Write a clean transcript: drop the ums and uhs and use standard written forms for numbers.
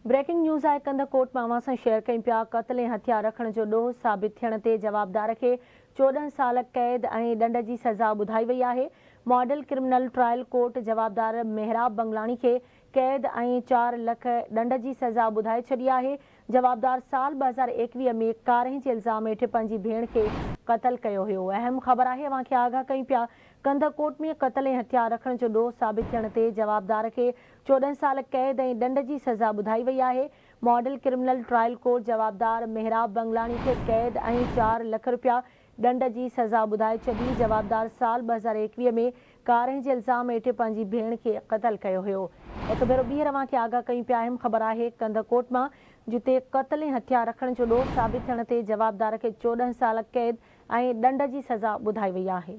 Breaking news आहे कंदकोट में अवां सां शेयर कयूं पिया। क़त्ल ऐं हथिया रखण जो ॾोह साबित थियण ते जवाबदार खे 14 साल क़ैद ऐं ॾंड जी सज़ा ॿुधाई वई आहे। मॉडल क्रिमिनल ट्रायल कोर्ट जवाबदार मेहराब बंगलानी खे क़ैद ऐं 4 लाख ॾंड जी सज़ा ॿुधाए छॾी आहे। जवाबदार साल 2021 में कारहि जे इल्ज़ाम हेठि पंहिंजी भेण खे क़त्ल कयो हुयो। अहम ख़बर आहे, अवां खे आगाह कयूं पिया। कंदकोट में क़त्ल ऐं हथिया रखण जो ॾोह साबित थियण ते जवाबदार खे 14 साल क़ैद ऐं ॾंड जी सज़ा ॿुधाई वई आहे। मॉडल क्रिमिनल ट्रायल कोर्ट जवाबदार मेहराब बंगलानी खे क़ैद ऐं 4 लाख रुपया ॾंड जी सज़ा ॿुधाए छॾी। जवाबदार साल 2021 में कारहि जे इल्ज़ाम हेठि पंहिंजी भेण खे क़त्ल कयो हुयो। हिकु भेरो ॿीहर अवां खे आगाह कयूं पिया। अहम ख़बर आहे कंदकोट मां, जिते क़त्ल ऐं हथिया रखण जो ॾोह साबित थियण ते जवाबदार खे 14 साल क़ैद ऐं ॾंड जी सज़ा ॿुधाई वई आहे।